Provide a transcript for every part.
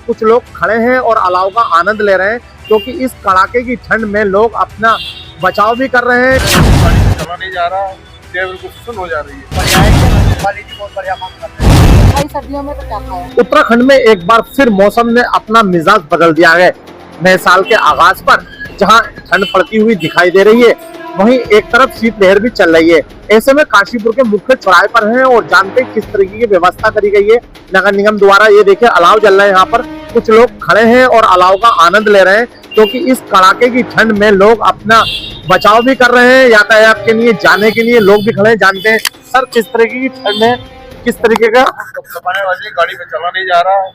कुछ लोग खड़े हैं और अलाव का आनंद ले रहे हैं, क्योंकि इस कड़ाके की ठंड में लोग अपना बचाव भी कर रहे हैं। चला नहीं जा रहा, बिल्कुल सुन हो जा रही है। बहुत बढ़िया काम कर रहे हैं। भाई सर्दियों में तो क्या खाया। उत्तराखंड में एक बार फिर मौसम ने अपना मिजाज बदल दिया है। नए साल के आगाज पर जहां ठंड पड़ती हुई दिखाई दे रही है, वहीं एक तरफ शीतलहर भी चल रही है। ऐसे में काशीपुर के मुख्य चौराहे पर हैं और जानते हैं किस तरीके की व्यवस्था करी गई है नगर निगम द्वारा। ये देखिए अलाव जल रहे हैं, यहाँ पर कुछ लोग खड़े हैं और अलाव का आनंद ले रहे हैं, क्योंकि इस कड़ाके की ठंड में लोग अपना बचाव भी कर रहे हैं। यातायात के लिए जाने के लिए लोग भी खड़े हैं। जानते हैं सर किस तरीके की ठंड है, किस तरीके का गाड़ी में चला नहीं जा रहा,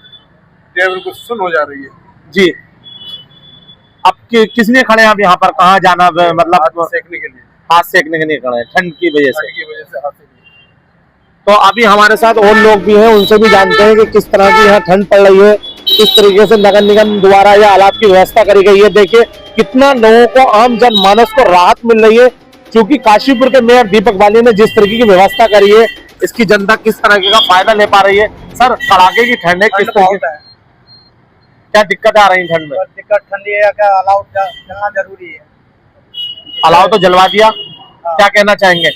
बिल्कुल सुन हो जा रही है जी। अब किस लिए खड़े हैं आप यहाँ पर, कहाँ जाना मतलब सेकने के लिए, हाथ सेकने के लिए खड़े हैं ठंड की वजह से। हाथ सेकने। तो अभी हमारे साथ और लोग भी हैं, उनसे भी जानते हैं कि किस तरह की यहाँ ठंड पड़ रही है, किस तरीके से नगर निगम द्वारा यह अलाव की व्यवस्था करी गई है। देखिए कितना लोगों को, आम जनमानस को राहत मिल रही है, क्योंकि काशीपुर के मेयर दीपक बाली ने जिस तरीके की व्यवस्था करी है, इसकी जनता किस तरीके का फायदा ले पा रही है। सर कड़ाके की ठंड है, किस तरीके क्या दिक्कत आ रही है ठंड में? दिक्कत ठंडी है क्या, अलाव जलना जरूरी है। अलाव तो जलवा दिया, क्या कहना चाहेंगे?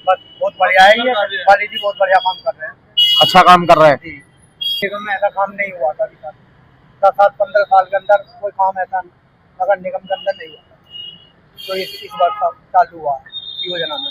बस बहुत बढ़िया है, ये वाली जी बहुत बढ़िया काम कर रहे हैं। अच्छा काम कर रहे हैं जी, निगम में ऐसा काम नहीं हुआ था अभी तक। 10-15 साल के अंदर कोई काम ऐसा नगर निगम के अंदर नहीं हुआ था, तो इस बार चालू हुआ योजना में।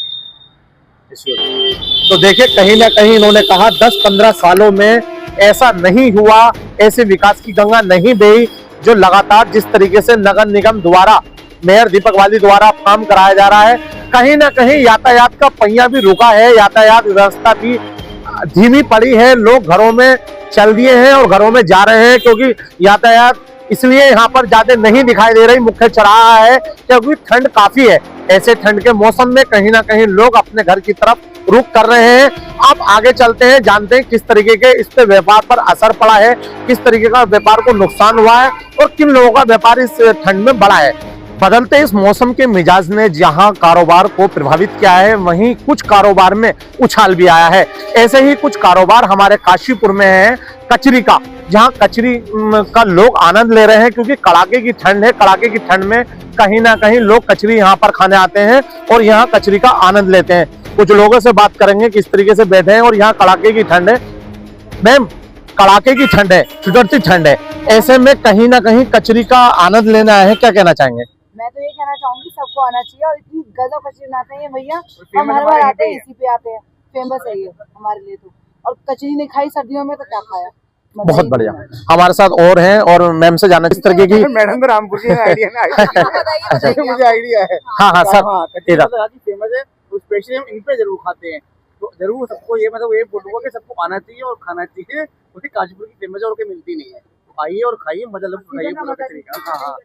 तो देखिए कहीं ना कहीं इन्होंने कहा 10-15 सालों में ऐसा नहीं हुआ, ऐसे विकास की गंगा नहीं बही जो लगातार जिस तरीके से नगर निगम द्वारा, मेयर दीपक बाली द्वारा काम कराया जा रहा है। कहीं ना कहीं यातायात का पहिया भी रुका है, यातायात व्यवस्था भी धीमी पड़ी है। लोग घरों में चल दिए हैं और घरों में जा रहे हैं, क्योंकि यातायात इसलिए यहाँ पर ज्यादा नहीं दिखाई दे रही मुख्य चौराहा है, क्योंकि ठंड काफी है। ऐसे ठंड के मौसम में कहीं ना कहीं लोग अपने घर की तरफ रुख कर रहे हैं। अब आगे चलते हैं, जानते हैं किस तरीके के इस पे व्यापार पर असर पड़ा है, किस तरीके का व्यापार को नुकसान हुआ है और किन लोगों का व्यापार इस ठंड में बढ़ा है। बदलते इस मौसम के मिजाज ने जहां कारोबार को प्रभावित किया है, वहीं कुछ कारोबार में उछाल भी आया है। ऐसे ही कुछ कारोबार हमारे काशीपुर में है, कचरी का, जहां कचरी का लोग आनंद ले रहे हैं, क्योंकि कड़ाके की ठंड है। कड़ाके की ठंड में कहीं ना कहीं लोग कचरी यहाँ पर खाने आते हैं और यहाँ कचरी का आनंद लेते हैं। कुछ लोगों से बात करेंगे किस तरीके से बैठे हैं और यहाँ कड़ाके की ठंड है। मैम कड़ाके की ठंड है, ठिठुरती ठंड है, ऐसे में कहीं ना कहीं कचरी का आनंद लेना है, क्या कहना चाहेंगे? मैं तो ये कहना चाहूंगी सबको आना चाहिए, और इतनी गजब कचरी बनाते हैं भैया, हम हर बार आते हैं इसी पे आते हैं, फेमस है ये हमारे लिए तो। और कचरी नहीं खाई सर्दियों में तो क्या खाया। बहुत बढ़िया, हमारे साथ और हैं और मैम से जाना किस तरीके की। मैडम रामपुर की आइडिया मुझे आइडिया है। हाँ हाँ सर, फेमस है, स्पेशली हम इन पे जरूर खाते हैं, तो जरूर सबको ये मतलब ये बोलूंगा कि सबको आना चाहिए और खाना चाहिए, क्योंकि काशीपुर की फेमस है और मिलती नहीं है। तो आइए और खाइए, मजा खाइए पूरा कचरी का। हाँ,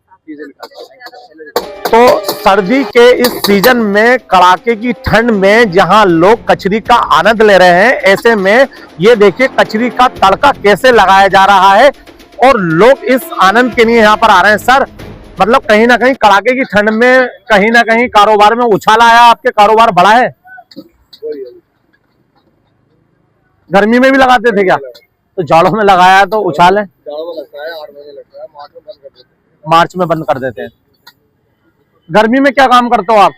तो सर्दी के इस सीजन में, कड़ाके की ठंड में जहां लोग कचरी का आनंद ले रहे हैं, ऐसे में ये देखिए कचरी का तड़का कैसे लगाया जा रहा है और लोग इस आनंद के लिए यहाँ पर आ रहे हैं। सर मतलब कहीं ना कहीं कड़ाके की ठंड में कहीं ना कहीं कारोबार में उछाल आया, आपके कारोबार बढ़ा है? गर्मी में भी लगाते थे क्या? तो जाड़ों में लगाया तो उछाल है, मार्च में बंद कर देते हैं। गर्मी में क्या काम करते हो आप?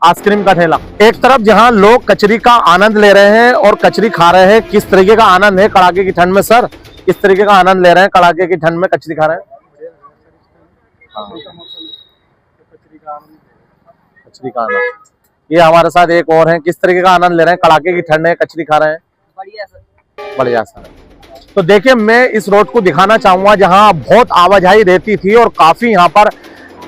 आइसक्रीम का ठेला। एक तरफ जहां लोग कचरी का आनंद ले रहे हैं और कचरी खा रहे हैं, किस तरीके का आनंद है कड़ाके की ठंड में? सर किस तरीके का आनंद ले रहे हैं कड़ाके की ठंड में कचरी खा रहे हैं? कचरी का आनंद। ये हमारे साथ एक और हैं, किस तरीके का आनंद ले रहे हैं कड़ाके की ठंड है, कचरी खा रहे हैं? बढ़िया सर। तो देखिए मैं इस रोड को दिखाना चाहूंगा जहां बहुत आवाजाही रहती थी और काफी यहाँ पर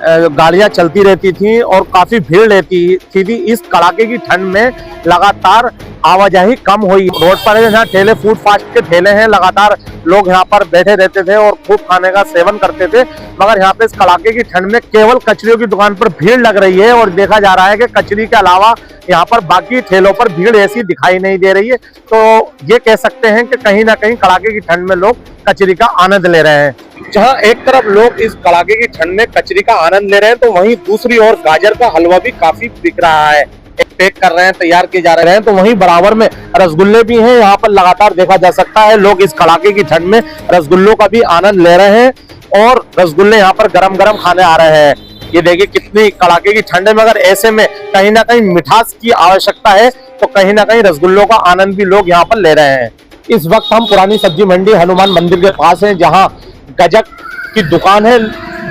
गाड़ियां चलती रहती थी और काफी भीड़ रहती थी। इस कड़ाके की ठंड में लगातार आवाजाही कम हुई। रोड पर जहाँ ठेले, फूड फास्ट के ठेले हैं, लगातार लोग यहाँ पर बैठे रहते थे और खूब खाने का सेवन करते थे, मगर यहाँ पे इस कड़ाके की ठंड में केवल कचरियों की दुकान पर भीड़ लग रही है और देखा जा रहा है कि कचरी के अलावा यहाँ पर बाकी ठेलों पर भीड़ ऐसी दिखाई नहीं दे रही है। तो ये कह सकते हैं कि कहीं ना कहीं कड़ाके की ठंड में लोग कचरी का आनंद ले रहे हैं। जहाँ एक तरफ लोग इस कड़ाके की ठंड में कचरी का आनंद ले रहे हैं, तो वहीं दूसरी ओर गाजर का हलवा भी काफी बिक रहा है। पैक कर रहे हैं, तैयार किए जा रहे हैं। तो वहीं बराबर में रसगुल्ले भी हैं, यहाँ पर लगातार देखा जा सकता है लोग इस कड़ाके की ठंड में रसगुल्लों का भी आनंद ले रहे हैं और रसगुल्ले यहाँ पर गरम गरम खाने आ रहे हैं। ये देखिए कितनी कड़ाके की ठंड है, मगर ऐसे में कहीं ना कहीं मिठास की आवश्यकता है, तो कहीं ना कहीं रसगुल्लों का आनंद भी लोग यहाँ पर ले रहे हैं। इस वक्त हम पुरानी सब्जी मंडी हनुमान मंदिर के पास हैं, जहाँ गजक की दुकान है,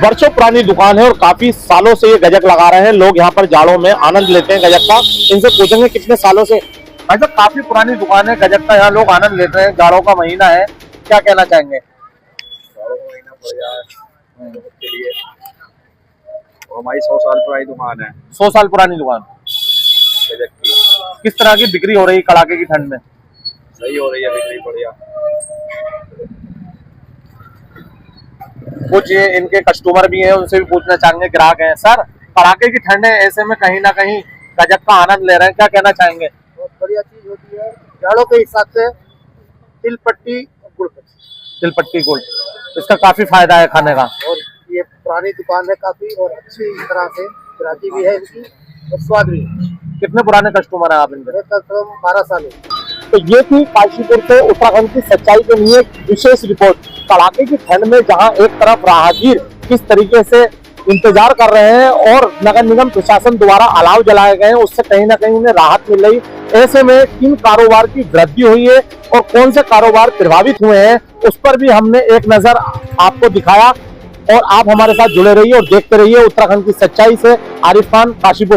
वर्षों पुरानी दुकान है और काफी सालों से ये गजक लगा रहे हैं। लोग यहाँ पर जाड़ों में आनंद लेते हैं गजक का। इनसे पूछेंगे कितने सालों से। भाई साहब काफी पुरानी दुकान है गजक का, यहाँ लोग आनंद लेते हैं, जाड़ों का महीना है, क्या कहना चाहेंगे? जाड़ों का महीना बढ़िया है के लिए। और हमारी 100 साल पुरानी दुकान है, 100 साल पुरानी दुकान। गजक की। किस तरह की बिक्री हो रही है कड़ाके की ठंड में? सही हो रही है बिक्री, बढ़िया। कुछ ये इनके कस्टमर भी हैं, उनसे भी पूछना चाहेंगे, ग्राहक हैं। सर कड़ाके की ठंड है, ऐसे में कहीं ना कहीं गजक का आनंद ले रहे हैं, क्या कहना चाहेंगे? बहुत बढ़िया चीज होती है जाड़ों के हिसाब से। तिल पट्टी और गुड़ पट्टी, तिलपट्टी गुड़, इसका काफी फायदा है खाने का। और ये पुरानी दुकान है काफी, और अच्छी तरह से गिराकी भी है इनकी और स्वाद भी है। कितने पुराने कस्टमर हैं आप इनके? मेरे कम से कम 12 साल है। तो ये थी काशीपुर से उत्तराखंड की सच्चाई के लिए एक विशेष रिपोर्ट। कड़ाके की ठंड में जहां एक तरफ राहगीर किस तरीके से इंतजार कर रहे हैं और नगर निगम प्रशासन द्वारा अलाव जलाए गए हैं, उससे कहीं ना कहीं उन्हें राहत मिल रही। ऐसे में किन कारोबार की वृद्धि हुई है और कौन से कारोबार प्रभावित हुए हैं, उस पर भी हमने एक नजर आपको दिखाया। और आप हमारे साथ जुड़े रहिए और देखते रहिए उत्तराखंड की सच्चाई से। आरिफ खान, काशीपुर।